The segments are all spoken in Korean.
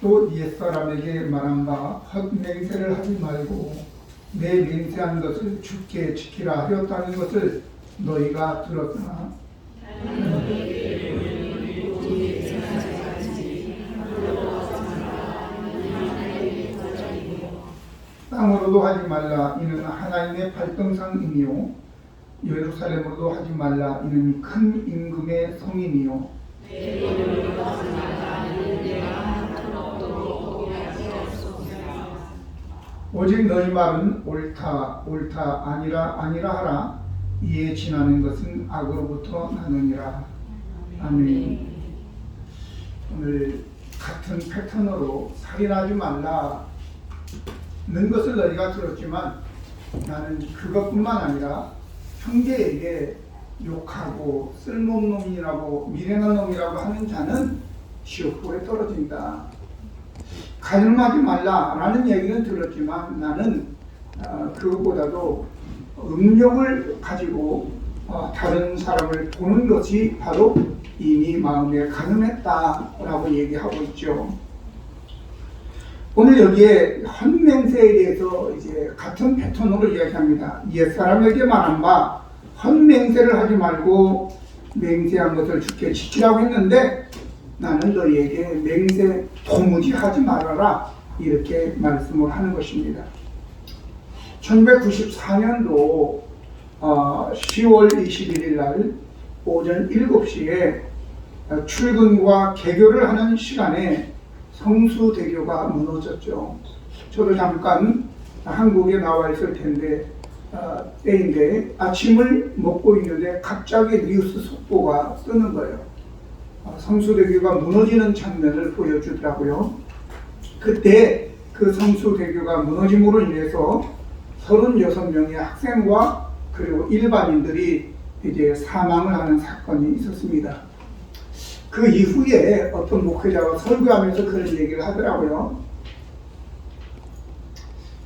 또 옛사람에게 말한 바 헛맹세를 하지 말고 내 맹세한 것을 주께 지키라 하였다는 것을 너희가 들었으나 땅으로도 하지 말라 이는 하나님의 발등상이니요 예루살렘으로도 하지 말라 이는 큰 임금의 성이니요 오직 너희 말은 옳다 옳다 아니라 아니라 하라 이에 지나는 것은 악으로부터 나느니라. 아멘. 오늘 같은 패턴으로 살인하지 말라 는 것을 너희가 들었지만 나는 그것뿐만 아니라 형제에게 욕하고 쓸모없는 놈이라고 미련한 놈이라고 하는 자는 지옥불에 떨어진다. 가늠하지 말라라는 얘기는 들었지만 나는 그것보다도 음욕을 가지고 다른 사람을 보는 것이 바로 이미 마음에 가늠했다라고 얘기하고 있죠. 오늘 여기에 헛맹세에 대해서 이제 같은 패턴으로 이야기합니다. 옛사람에게 말한 바 헛맹세를 하지 말고 맹세한 것을 주께 지키라고 했는데 나는 너희에게 맹세 도무지 하지 말아라 이렇게 말씀을 하는 것입니다. 1994년도 10월 21일 날 오전 7시에 출근과 개교를 하는 시간에 성수대교가 무너졌죠. 저도 잠깐 한국에 나와 있을 텐데 때인데 아침을 먹고 있는데 갑자기 뉴스 속보가 뜨는 거예요. 성수대교가 무너지는 장면을 보여주더라고요. 그때 그 성수대교가 무너짐으로 인해서 36명의 학생과 그리고 일반인들이 이제 사망을 하는 사건이 있었습니다. 그 이후에 어떤 목회자가 설교하면서 그런 얘기를 하더라고요.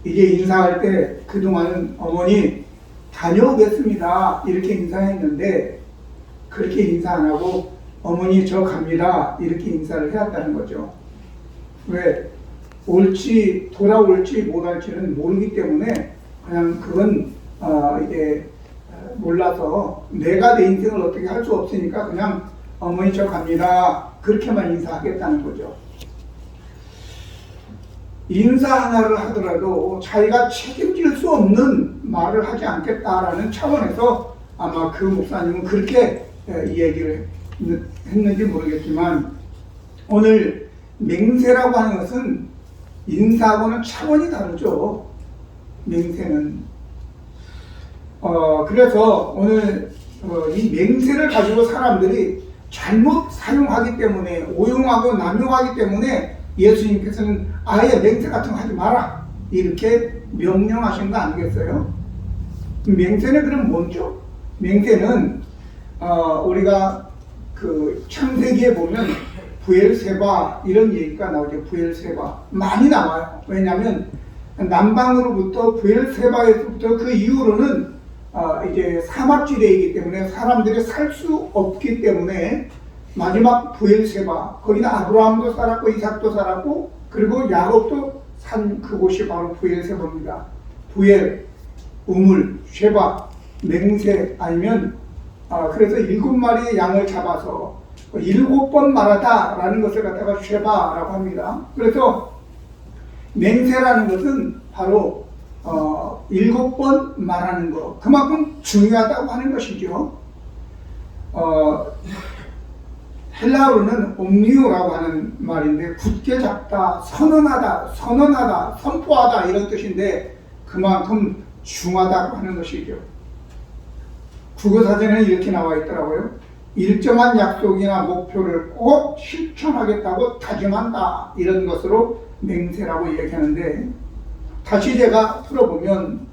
이제 인사할 때 그동안은 어머니 다녀오겠습니다 이렇게 인사했는데 그렇게 인사 안 하고 어머니 저 갑니다 이렇게 인사를 해왔다는 거죠. 왜? 올지 돌아올지 못할지는 모르기 때문에 그냥 그건 이제 몰라서 내가 내 인생을 어떻게 할 수 없으니까 그냥 어머니 저 갑니다 그렇게만 인사하겠다는 거죠. 인사 하나를 하더라도 자기가 책임질 수 없는 말을 하지 않겠다라는 차원에서 아마 그 목사님은 그렇게 이 얘기를 했는지 모르겠지만 오늘 맹세라고 하는 것은 인사하고는 차원이 다르죠. 맹세는 그래서 오늘 이 맹세를 가지고 사람들이 잘못 사용하기 때문에 오용하고 남용하기 때문에 예수님께서는 아예 맹세 같은 거 하지 마라 이렇게 명령하신 거 아니겠어요? 맹세는 그럼 뭐죠? 맹세는 우리가 그 창세기에 보면 부엘세바 이런 얘기가 나오죠. 부엘세바 많이 나와요. 왜냐하면 남방으로부터 부엘세바에서부터 그 이후로는 이제 사막지대이기 때문에 사람들이 살 수 없기 때문에 마지막 부엘세바 거기는 아브라함도 살았고 이삭도 살았고 그리고 야곱도 산 그곳이 바로 부엘세바입니다. 부엘, 우물, 쉐바, 맹세 아니면 그래서 7마리의 양을 잡아서 7번 말하다라는 것을 갖다가 쉐바라고 합니다. 그래서 맹세라는 것은 바로 7번 말하는 것 그만큼 중요하다고 하는 것이죠. 헬라어로는 옴니오라고 하는 말인데 굳게 잡다, 선언하다, 선포하다 이런 뜻인데 그만큼 중하다고 하는 것이죠. 국어사전에는 이렇게 나와 있더라고요. 일정한 약속이나 목표를 꼭 실천하겠다고 다짐한다 이런 것으로 맹세라고 얘기하는데 다시 제가 풀어보면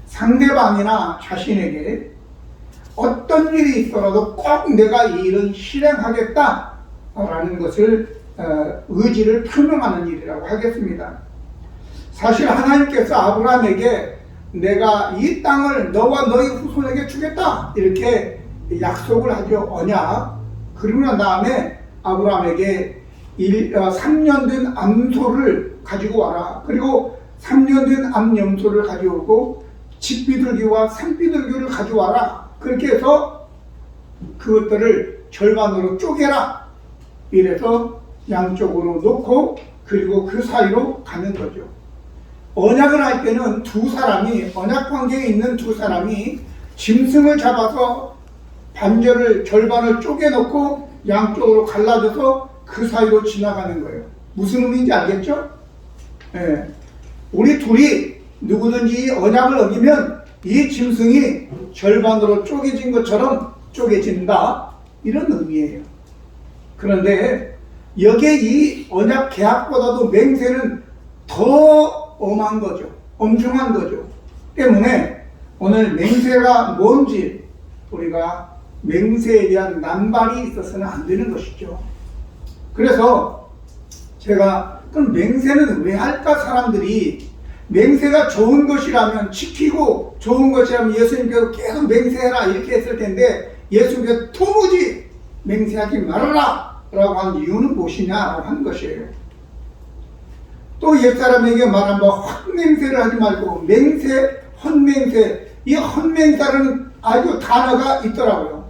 상대방이나 자신에게 어떤 일이 있더라도 꼭 내가 이 일은 실행하겠다라는 것을 의지를 표명하는 일이라고 하겠습니다. 사실 하나님께서 아브라함에게 내가 이 땅을 너와 너희 후손에게 주겠다 이렇게 약속을 하죠. 언약. 그러고 난 다음에 아브라함에게 3년 된 암소를 가지고 와라. 그리고 3년 된 암염소를 가져오고 집비둘기와 산비둘기를 가져와라. 그렇게 해서 그것들을 절반으로 쪼개라. 이래서 양쪽으로 놓고 그리고 그 사이로 가는 거죠. 언약을 할 때는 두 사람이, 언약 관계에 있는 두 사람이 짐승을 잡아서 반절을, 절반을 쪼개놓고 양쪽으로 갈라져서 그 사이로 지나가는 거예요. 무슨 의미인지 알겠죠? 예. 우리 둘이 누구든지 언약을 어기면 이 짐승이 절반으로 쪼개진 것처럼 쪼개진다. 이런 의미예요. 그런데 여기에 이 언약 계약보다도 맹세는 더 엄한 거죠. 엄중한 거죠. 때문에 오늘 맹세가 뭔지 우리가 맹세에 대한 난발이 있어서는 안 되는 것이죠. 그래서 제가 그럼 맹세는 왜 할까? 사람들이 맹세가 좋은 것이라면 지키고 좋은 것이라면 예수님께서 계속 맹세해라 이렇게 했을 텐데 예수님께서 도무지 맹세하지 말아라 라고 한 이유는 무엇이냐라고 한 것이에요. 또 옛사람에게 말한 바 헛맹세를 하지 말고 맹세, 헛맹세. 이 헛맹세라는 아주 단어가 있더라고요.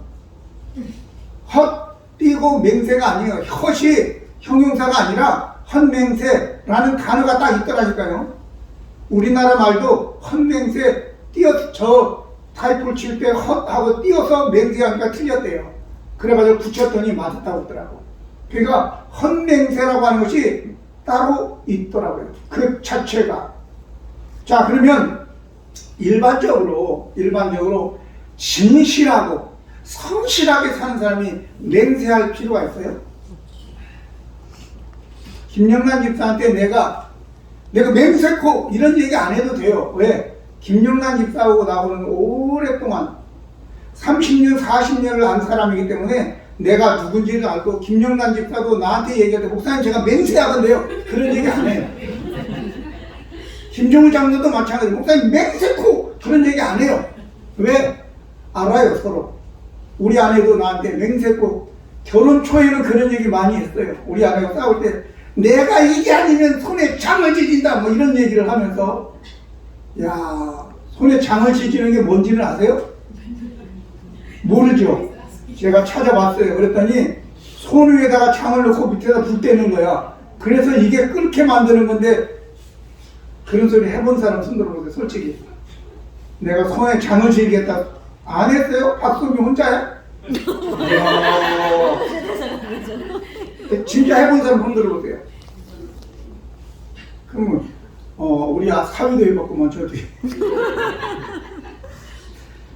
헛 띄고 맹세가 아니에요. 헛이 형용사가 아니라 헛맹세라는 단어가 딱 있더라니까요. 우리나라 말도 헛맹세 저 타이프를 칠 때 헛하고 띄어서 맹세하니까 틀렸대요. 그래가지고 붙였더니 맞았다고 하더라고. 그러니까 헛맹세라고 하는 것이 따로 있더라고요. 그 자체가. 자, 그러면 일반적으로 진실하고 성실하게 사는 사람이 맹세할 필요가 있어요? 김영란 집사한테 내가 맹세코 이런 얘기 안 해도 돼요. 왜? 김영란 집사하고 나오는 오랫동안 30년, 40년을 안 사람이기 때문에 내가 누군지를 알고 김영란 집사도 나한테 얘기할 때 목사님 제가 맹세하던데요. 그런 얘기 안 해요. 김종우 장로도 마찬가지로 목사님 맹세코 그런 얘기 안 해요. 왜? 알아요 서로. 우리 아내도 나한테 맹세코 결혼 초에는 그런 얘기 많이 했어요. 우리 아내가 싸울 때 내가 이게 아니면 손에 장을 지진다 뭐 이런 얘기를 하면서 야 손에 장을 지지는 게 뭔지는 아세요? 모르죠. 제가 찾아봤어요. 그랬더니 손 위에다가 창을 넣고 밑에다 불 떼는 거야. 그래서 이게 끓게 만드는 건데 그런 소리 해본 사람 손 들어보세요. 솔직히 내가 손에 장을 지겠다 안 했어요? 박수미 혼자야? 진짜 해본 사람 손 들어보세요. 그러면 우리 사위도 해봤구만 저도.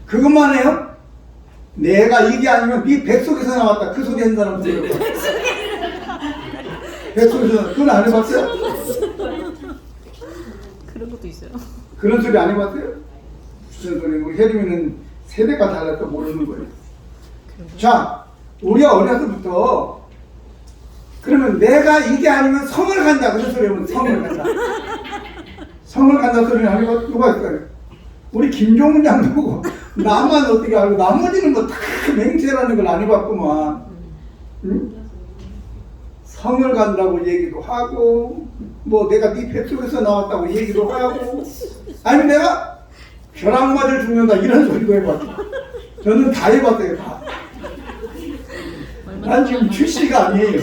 그것만 해요? 내가 이게 아니면 네 뱃속에서 나왔다 그 소리 한 사람 들어요. 뱃속에서 그건 안 해봤어요? 그런 것도 있어요. 그런 소리 안 해봤어요? 무슨 소리? 우리 혜림이는 세대가 달라서 모르는 거예요. 자, 우리가 어려서부터 그러면 내가 이게 아니면 성을 간다 그런 소리 하면 성을 간다. 성을 간다 소리는 안 해봤 누가 있어요? 우리 김종훈 장로고 나만 어떻게 알고 나머지는 뭐 다 맹세라는 걸 안 해봤구만. 응? 성을 간다고 얘기도 하고 뭐 내가 네 뱃속에서 나왔다고 얘기도 하고 아니면 내가 벼락 맞을 죽는다 이런 소리도 해봤죠. 저는 다 해봤어요. 다. 난 지금 출시가 아니에요.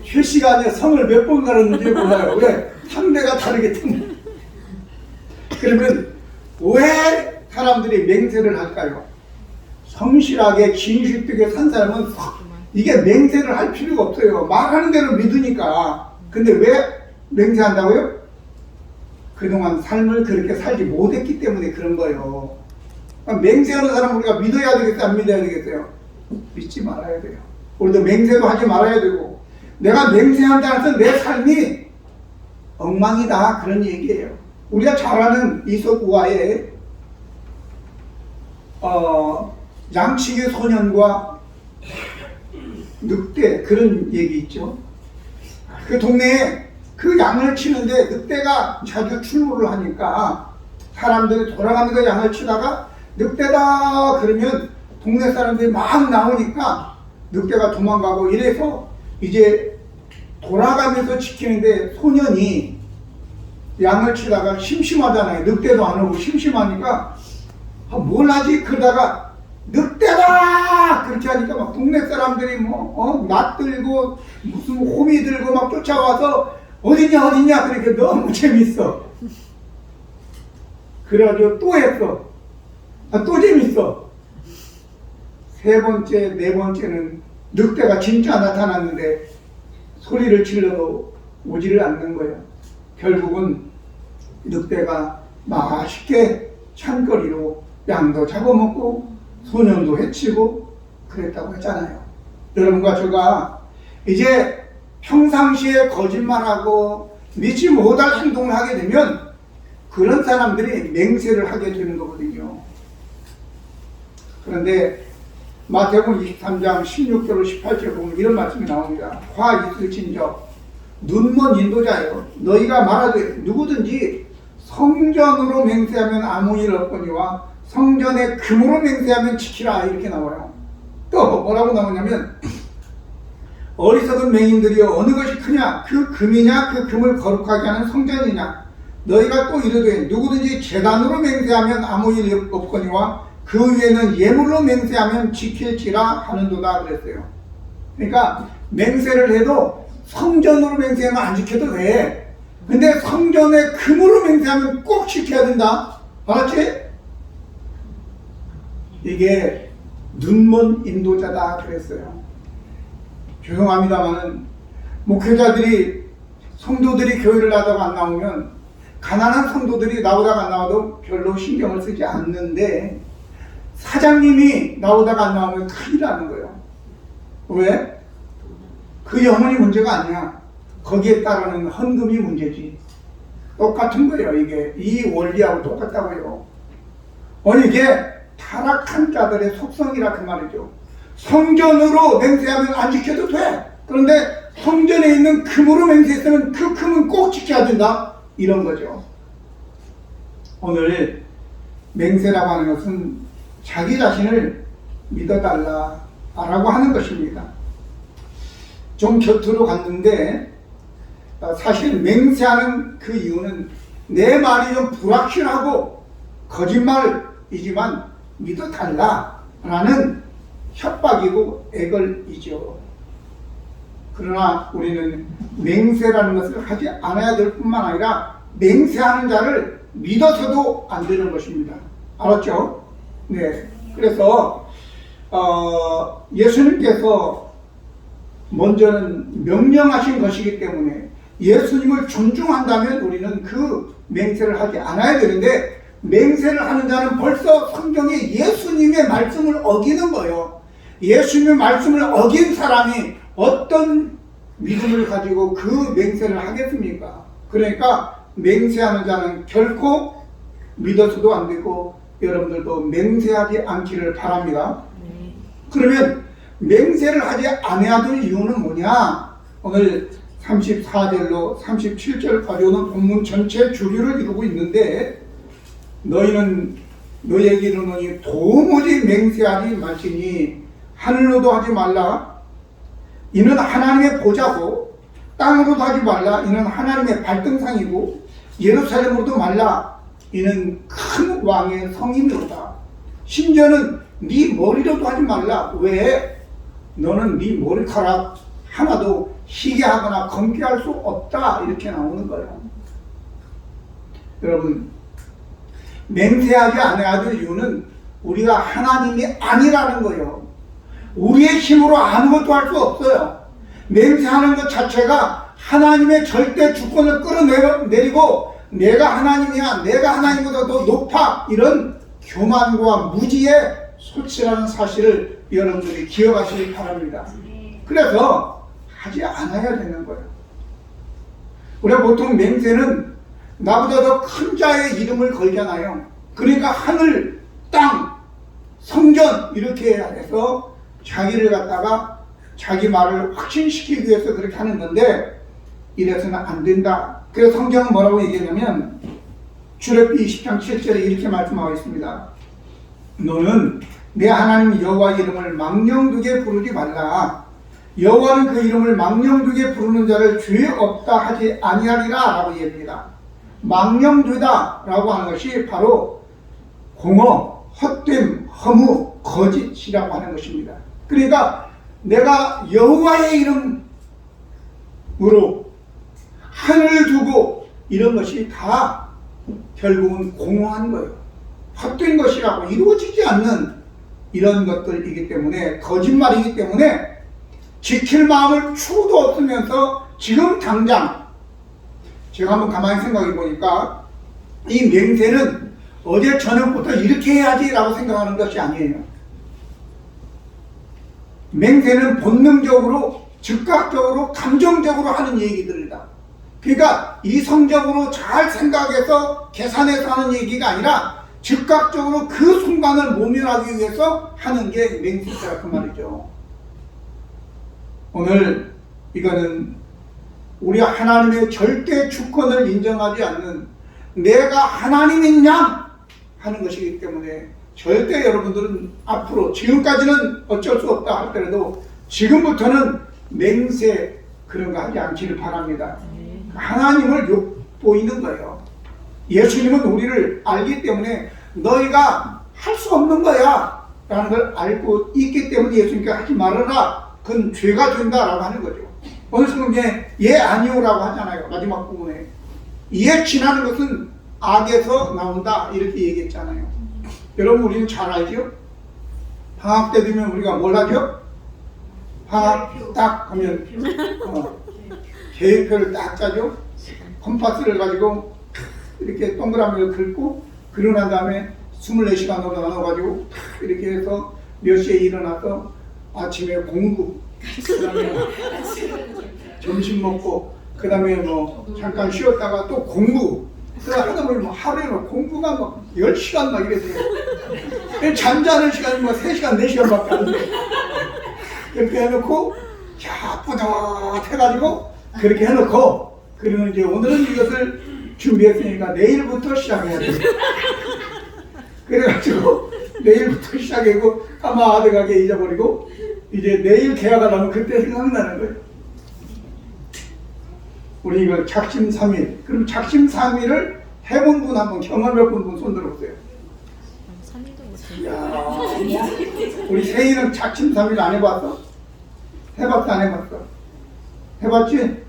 출시가 아니라 성을 몇 번 갈았는지 몰라요. 왜? 상대가 다르기 때문에. 그러면 왜 사람들이 맹세를 할까요? 성실하게 진실되게 산 사람은 이게 맹세를 할 필요가 없어요. 말하는 대로 믿으니까. 근데 왜 맹세한다고요? 그동안 삶을 그렇게 살지 못했기 때문에 그런 거예요. 맹세하는 사람 우리가 믿어야 되겠어요? 안 믿어야 되겠어요? 믿지 말아야 돼요. 우리도 맹세도 하지 말아야 되고 내가 맹세한다 해서 내 삶이 엉망이다 그런 얘기예요. 우리가 잘 아는 이솝 우화의 양치기 소년과 늑대 그런 얘기 있죠. 그 동네에 그 양을 치는데 늑대가 자주 출몰을 하니까 사람들이 돌아가면서 양을 치다가 늑대다 그러면 동네 사람들이 막 나오니까 늑대가 도망가고 이래서 이제 돌아가면서 지키는데 소년이 양을 치다가 심심하잖아요. 늑대도 안 오고 심심하니까 뭘 하지? 그러다가 늑대다! 그렇게 하니까 막 동네 사람들이 낫 들고 무슨 호미 들고 막 쫓아와서 어딨냐 그렇게 너무 재밌어. 그래가지고 또 했어. 또 재밌어. 세 번째, 네 번째는 늑대가 진짜 나타났는데 소리를 질러도 오지를 않는 거예요. 결국은 늑대가 맛있게 찬거리로 양도 잡아먹고 소년도 해치고 그랬다고 했잖아요. 여러분과 제가 이제 평상시에 거짓말하고 믿지 못할 행동을 하게 되면 그런 사람들이 맹세를 하게 되는 거거든요. 그런데 마태복음 23장 16절로 18절 보면 이런 말씀이 나옵니다. 화 있을진저 눈먼 인도자여 너희가 말하되 누구든지 성전으로 맹세하면 아무 일 없거니와 성전에 금으로 맹세하면 지키라 이렇게 나와요. 또 뭐라고 나오냐면 어리석은 맹인들이여 어느 것이 크냐 그 금이냐 그 금을 거룩하게 하는 성전이냐 너희가 또 이르되 누구든지 제단으로 맹세하면 아무 일 없거니와 그 위에는 예물로 맹세하면 지킬지라 하는도다 그랬어요. 그러니까 맹세를 해도 성전으로 맹세하면 안 지켜도 돼. 근데 성전에 금으로 맹세하면 꼭 지켜야 된다. 알았지? 이게 눈먼 인도자다 그랬어요. 죄송합니다만은 목회자들이 성도들이 교회를 나다가 안 나오면 가난한 성도들이 나오다가 안 나와도 별로 신경을 쓰지 않는데 사장님이 나오다가 안 나오면 큰일 나는 거예요. 왜? 그 영혼이 문제가 아니야. 거기에 따르는 헌금이 문제지. 똑같은 거예요. 이게 이 원리하고 똑같다고요. 이게 타락한 자들의 속성이라 그 말이죠. 성전으로 맹세하면 안 지켜도 돼. 그런데 성전에 있는 금으로 맹세했으면 그 금은 꼭 지켜야 된다. 이런 거죠. 오늘 맹세라고 하는 것은 자기 자신을 믿어달라 라고 하는 것입니다. 좀 곁으로 갔는데 사실 맹세하는 그 이유는 내 말이 좀 불확실하고 거짓말이지만 믿어달라 라는 협박이고 애걸이죠. 그러나 우리는 맹세라는 것을 하지 않아야 될 뿐만 아니라 맹세하는 자를 믿어서도 안 되는 것입니다. 알았죠? 네. 그래서 예수님께서 먼저는 명령하신 것이기 때문에 예수님을 존중한다면 우리는 그 맹세를 하지 않아야 되는데 맹세를 하는 자는 벌써 성경에 예수님의 말씀을 어기는 거예요. 예수님의 말씀을 어긴 사람이 어떤 믿음을 가지고 그 맹세를 하겠습니까? 그러니까 맹세하는 자는 결코 믿어서도 안 되고 여러분들도 맹세하지 않기를 바랍니다. 그러면 맹세를 하지 않아야 될 이유는 뭐냐? 오늘 34절로 37절까지 오는 본문 전체 주류를 이루고 있는데 너희에게 이르노니 도무지 맹세하지 말지니 하늘로도 하지 말라 이는 하나님의 보좌고 땅으로도 하지 말라 이는 하나님의 발등상이고 예루살렘으로도 말라 이는 큰 왕의 성이니로다. 심지어는 네 머리로도 하지 말라. 왜? 너는 네 머리카락 하나도 희게 하거나 검게 할 수 없다. 이렇게 나오는 거예요. 여러분, 맹세하지 않아야 될 이유는 우리가 하나님이 아니라는 거예요. 우리의 힘으로 아무것도 할 수 없어요. 맹세하는 것 자체가 하나님의 절대 주권을 끌어내리고 내가 하나님이야, 내가 하나님보다 더 높아, 이런 교만과 무지의 소치라는 사실을 여러분들이 기억하시기 바랍니다. 그래서 하지 않아야 되는 거예요. 우리가 보통 맹세는 나보다 더 큰 자의 이름을 걸잖아요. 그러니까 하늘, 땅, 성전 이렇게 해서 자기를 갖다가 자기 말을 확신시키기 위해서 그렇게 하는 건데 이래서는 안 된다. 그래서 성경은 뭐라고 얘기하냐면 출애굽기 20장 7절에 이렇게 말씀하고 있습니다. 너는 내 하나님 여호와 이름을 망령되게 부르지 말라. 여호와는 그 이름을 망령되게 부르는 자를 죄 없다 하지 아니하리라 라고 얘기합니다. 망령되다 라고 하는 것이 바로 공허, 헛됨, 허무, 거짓이라고 하는 것입니다. 그러니까 내가 여호와의 이름으로 하늘을 두고 이런 것이 다 결국은 공허한 거예요. 헛된 것이라고 이루어지지 않는 이런 것들이기 때문에, 거짓말이기 때문에 지킬 마음을 추구도 없으면서 지금 당장 제가 한번 가만히 생각해 보니까 이 맹세는 어제 저녁부터 이렇게 해야지 라고 생각하는 것이 아니에요. 맹세는 본능적으로, 즉각적으로, 감정적으로 하는 얘기들이다. 그러니까 이성적으로 잘 생각해서 계산해서 하는 얘기가 아니라 즉각적으로 그 순간을 모면하기 위해서 하는 게 맹세다 그 말이죠. 오늘 이거는 우리 하나님의 절대 주권을 인정하지 않는 내가 하나님인 양 하는 것이기 때문에 절대 여러분들은 앞으로, 지금까지는 어쩔 수 없다 할때라도 지금부터는 맹세 그런 거 하지 않기를 바랍니다. 하나님을 욕보이는 거예요. 예수님은 우리를 알기 때문에 너희가 할 수 없는 거야 라는 걸 알고 있기 때문에 예수님께서 하지 말아라, 그건 죄가 된다라고 하는 거죠. 오늘 성경에 예 아니오라고 하잖아요. 마지막 부분에 예 지나는 것은 악에서 나온다 이렇게 얘기했잖아요. 여러분 우리는 잘 알죠? 방학 때 되면 우리가 뭘 하죠? 방학 딱 하면 계획표를 딱 짜죠? 컴파스를 가지고 이렇게 동그라미를 긁고 그러고 난 다음에 24시간으로 나눠가지고 이렇게 해서 몇 시에 일어나서 아침에 공부, 그 다음에 점심 먹고, 그 다음에 뭐 잠깐 쉬었다가 또 공부, 하다 보면 뭐 하루에 공부가 막 10시간 막 이랬어요. 잠자는 시간이 뭐 3시간, 4시간밖에 안 돼. 이렇게 해놓고, 야, 뿌듯해가지고, 그렇게 해놓고, 그러면 이제 오늘은 이것을 준비했으니까 내일부터 시작해야 돼. 그래가지고, 내일부터 시작하고, 까마득하게 잊어버리고, 이제 내일 계약하려면 그때 생각나는 거예요. 우리 이걸 작심삼일. 그럼 작심삼일을 해본 분 한번, 경험해본 분 손 들어보세요. 3일도 못해요. 우리 세일은 작심삼일 안 해봤어? 해봤어, 안 해봤어? 해봤지?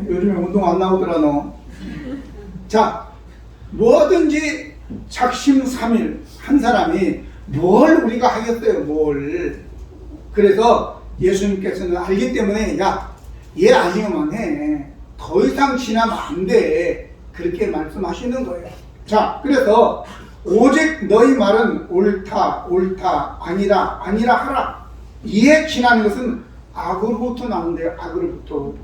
요즘에 운동 안 나오더라, 너. 자, 뭐든지 작심삼일 한 사람이 뭘 우리가 하겠어요, 뭘. 그래서 예수님께서는 알기 때문에 야, 얘 아니면 해. 더 이상 지나면 안 돼. 그렇게 말씀하시는 거예요. 자, 그래서 오직 너희 말은 옳다, 옳다, 아니라, 아니라 하라. 이에 지나는 것은 악으로부터 나온대요. 악으로부터.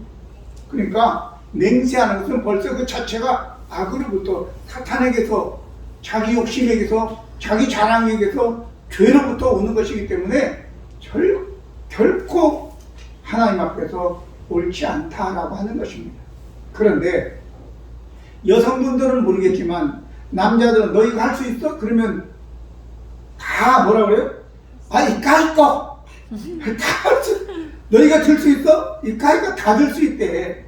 그러니까 맹세하는 것은 벌써 그 자체가 악으로부터, 사탄에게서, 자기 욕심에게서, 자기 자랑에게서, 죄로부터 오는 것이기 때문에 결코 하나님 앞에서 옳지 않다라고 하는 것입니다. 그런데 여성분들은 모르겠지만 남자들은 너희가 할 수 있어? 그러면 다 뭐라 그래요? 아, 이까이꺼 너희가 들 수 있어? 이까이꺼 다 들 수 있대.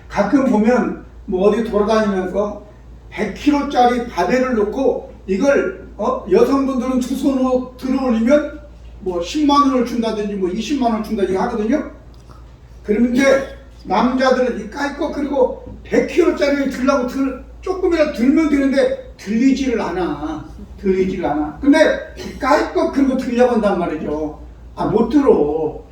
가끔 보면 뭐 어디 돌아다니면서 100kg짜리 바벨을 놓고 이걸 여성분들은 두 손으로 들어 올리면 뭐 10만 원을 준다든지 뭐 20만 원을 준다든지 하거든요. 그런데 남자들은 이까이꺼 그리고 100kg짜리를 들라고 조금이라도 들면 되는데 들리지를 않아. 근데 이까이꺼 그리고 들려고 한단 말이죠. 아, 못 들어.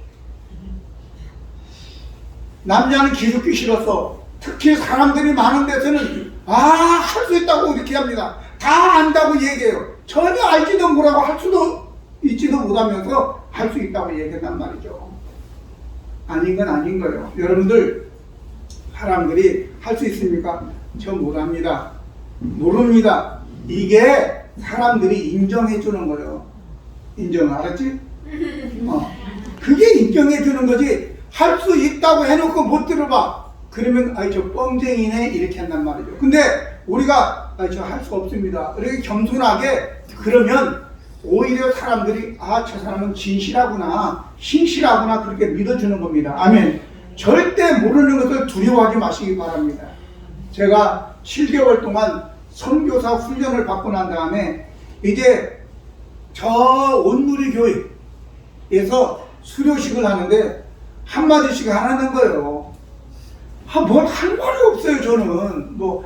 남자는 기죽기 싫어서, 특히 사람들이 많은 데서는 할 수 있다고 이렇게 합니다. 다 안다고 얘기해요. 전혀 알지도 못하고 할 수도 있지도 못하면서 할 수 있다고 얘기한단 말이죠. 아닌 건 아닌 거예요. 여러분들 사람들이 할 수 있습니까? 저 못합니다. 모릅니다. 이게 사람들이 인정해 주는 거예요. 인정, 알았지? 그게 인정해 주는 거지. 할 수 있다고 해놓고 못 들어봐. 그러면 저 뻥쟁이네 이렇게 한단 말이죠. 근데 우리가 저 할 수 없습니다. 이렇게 겸손하게 그러면 오히려 사람들이 저 사람은 진실하구나, 신실하구나 그렇게 믿어주는 겁니다. 아멘. 절대 모르는 것을 두려워하지 마시기 바랍니다. 제가 7개월 동안 선교사 훈련을 받고 난 다음에 이제 저 온누리 교회에서 수료식을 하는데 한마디씩 하라는 거예요. 뭘 할 말이 없어요. 저는 뭐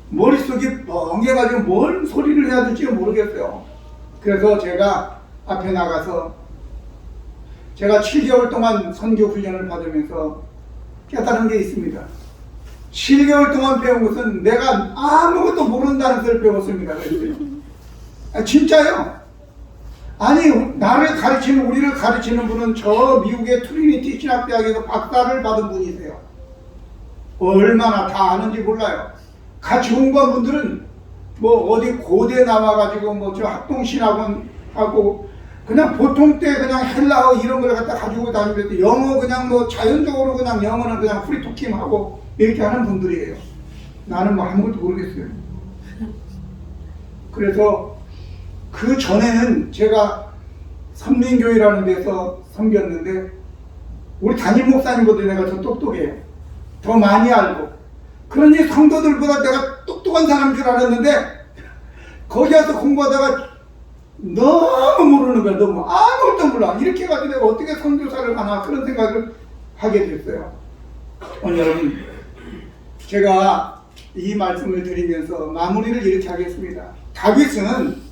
머릿속이 멍해가지고 뭔 소리를 해야 될지 모르겠어요. 그래서 제가 앞에 나가서 제가 7개월 동안 선교 훈련을 받으면서 깨달은 게 있습니다. 7개월 동안 배운 것은 내가 아무것도 모른다는 것을 배웠습니다. 진짜요. 아니 나를 가르치는, 우리를 가르치는 분은 저 미국의 트리니티 신학대학에서 박사를 받은 분이세요. 얼마나 다 아는지 몰라요. 같이 공부한 분들은 뭐 어디 고대 나와가지고 뭐 저 학동신학원 하고 그냥 보통 때 그냥 헬라어 이런 걸 갖다 가지고 다니면서 영어 그냥 뭐 자연적으로 그냥 영어는 그냥 프리토킹 하고 이렇게 하는 분들이에요. 나는 뭐 아무것도 모르겠어요. 그래서 그 전에는 제가 선민교회라는 데서 섬겼는데 우리 담임 목사님보다 내가 더 똑똑해요. 더 많이 알고. 그러니 성도들보다 내가 똑똑한 사람인 줄 알았는데 거기 가서 공부하다가 너무 모르는 거야. 너무 아무것도 몰라. 이렇게 해가지고 내가 어떻게 선교사를 가나 그런 생각을 하게 됐어요. 여러분, 제가 이 말씀을 드리면서 마무리를 이렇게 하겠습니다. 다윗은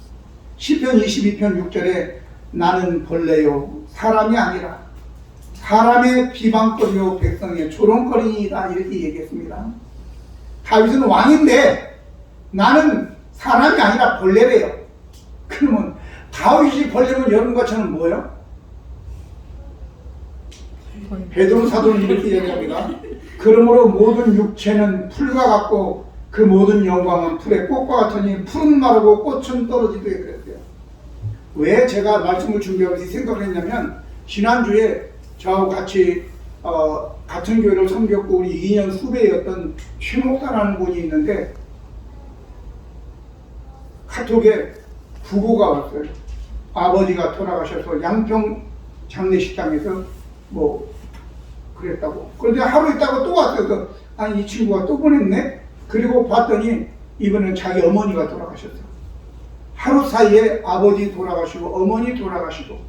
시편 22편 6절에 나는 벌레요 사람이 아니라 사람의 비방거리요 백성의 조롱거리이다 이렇게 얘기했습니다. 다윗은 왕인데 나는 사람이 아니라 벌레래요. 그러면 다윗이 벌레면 여러분과처럼 뭐예요? 베드로 사도는 이렇게 얘기합니다. 그러므로 모든 육체는 풀과 같고 그 모든 영광은 풀의 꽃과 같으니 풀은 마르고 꽃은 떨어지되 그랬어요. 왜 제가 말씀을 준비하면서 생각을 했냐면 지난주에 저하고 같이 같은 교회를 섬겼고 우리 2년 후배였던 최 목사라는 분이 있는데 카톡에 부고가 왔어요. 아버지가 돌아가셔서 양평 장례식장에서 뭐 그랬다고. 그런데 하루 있다가 또 왔어요. 아니 이 친구가 또 보냈네? 그리고 봤더니 이번엔 자기 어머니가 돌아가셨어요. 하루 사이에 아버지 돌아가시고 어머니 돌아가시고.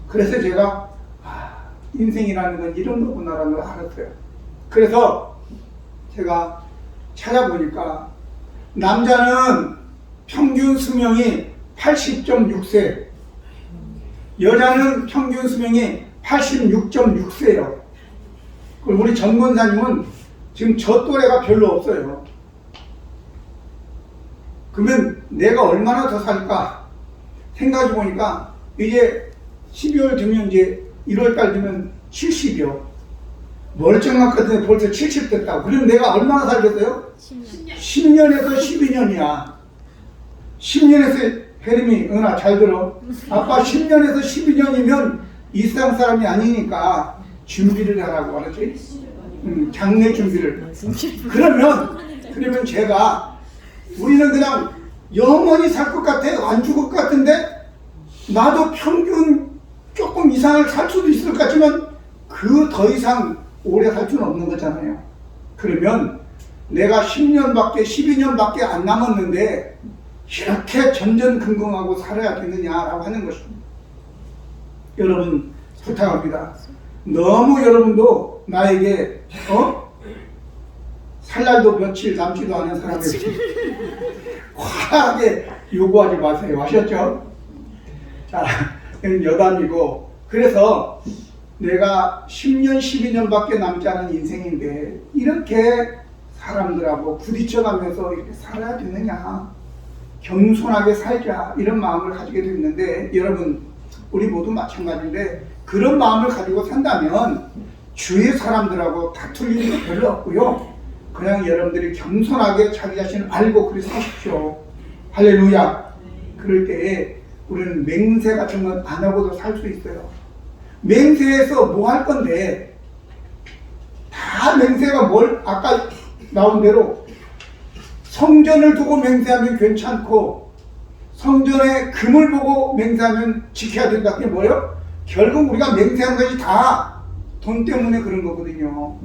그래서 제가 인생이라는 건 이런 거구나라는 걸 알았어요. 그래서 제가 찾아보니까 남자는 평균 수명이 80.6세, 여자는 평균 수명이 86.6세예요. 우리 전 권사님은 지금 저 또래가 별로 없어요. 그러면 내가 얼마나 더 살까 생각해 보니까 이제 12월 되면 이제 1월달 되면 70이요. 멀쩡한 것 같은데 벌써 70 됐다고. 그럼 내가 얼마나 살겠어요? 10년에서 12년이야. 10년에서 혜림이 은하 잘 들어. 아빠 10년에서 12년이면 이 세상 사람이 아니니까 준비를 하라고 알았지? 장례 준비를. 그러면 제가 우리는 그냥 영원히 살 것 같아. 안 죽을 것 같은데 나도 평균 조금 이상을 살 수도 있을 것 같지만 그 더 이상 오래 살 수는 없는 거잖아요. 그러면 내가 10년밖에 12년밖에 안 남았는데 이렇게 전전긍긍하고 살아야겠느냐라고 하는 것입니다. 여러분 부탁합니다. 너무 여러분도 나에게 살 날도 며칠 남지도 않은 사람에게 과하게 요구하지 마세요. 아셨죠? 자, 여담이고 그래서 내가 10년, 12년밖에 남지 않은 인생인데 이렇게 사람들하고 부딪혀가면서 이렇게 살아야 되느냐, 겸손하게 살자 이런 마음을 가지게 됐는데 여러분 우리 모두 마찬가지인데 그런 마음을 가지고 산다면 주위 사람들하고 다툴 일도 별로 없고요. 그냥 여러분들이 겸손하게 자기 자신을 알고 그렇게 사십시오. 할렐루야. 그럴 때에 우리는 맹세 같은 건 안 하고도 살 수 있어요. 맹세해서 뭐 할 건데 다 다 맹세가 뭘 아까 나온 대로 성전을 두고 맹세하면 괜찮고 성전의 금을 보고 맹세하면 지켜야 된다. 그게 뭐예요? 결국 우리가 맹세한 것이 다 돈 때문에 그런 거거든요.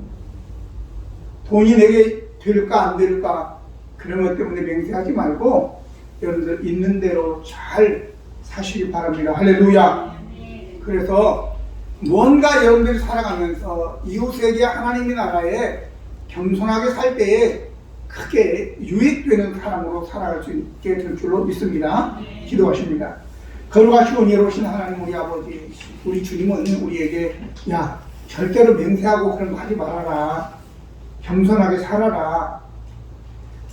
돈이 내게 될까 안 될까 그런 것 때문에 맹세하지 말고 여러분들 있는 대로 잘 사시기 바랍니다. 할렐루야. 그래서 뭔가 여러분들이 살아가면서 이웃에게 하나님의 나라에 겸손하게 살 때에 크게 유익되는 사람으로 살아갈 수 있게 될 줄로 믿습니다. 기도하십니다. 거룩하시고 은혜로우신 하나님 우리 아버지, 우리 주님은 우리에게 야 절대로 맹세하고 그런 거 하지 말아라. 겸손하게 살아라.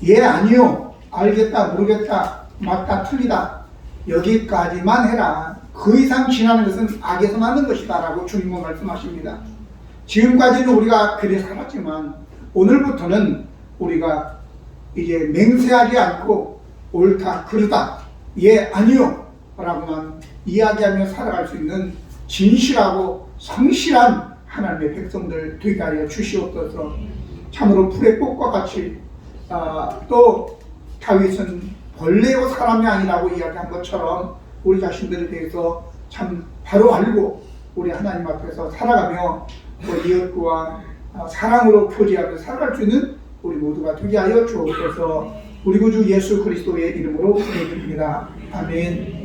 예 아니요 알겠다 모르겠다 맞다 틀리다 여기까지만 해라. 그 이상 지나는 것은 악에서 나는 것이다 라고 주님은 말씀하십니다. 지금까지는 우리가 그래 살았지만 오늘부터는 우리가 이제 맹세하지 않고 옳다 그르다 예 아니요 라고만 이야기하며 살아갈 수 있는 진실하고 성실한 하나님의 백성들 되게 하여 주시옵소서. 참으로 풀의 꽃과 같이 또 다윗은 벌레요 사람이 아니라고 이야기한 것처럼 우리 자신들에 대해서 참 바로 알고 우리 하나님 앞에서 살아가며 이웃과 사랑으로 교제하며 살아갈 수 있는 우리 모두가 되게 하여 주옵소서. 우리 구주 예수 그리스도의 이름으로 기도드립니다. 아멘.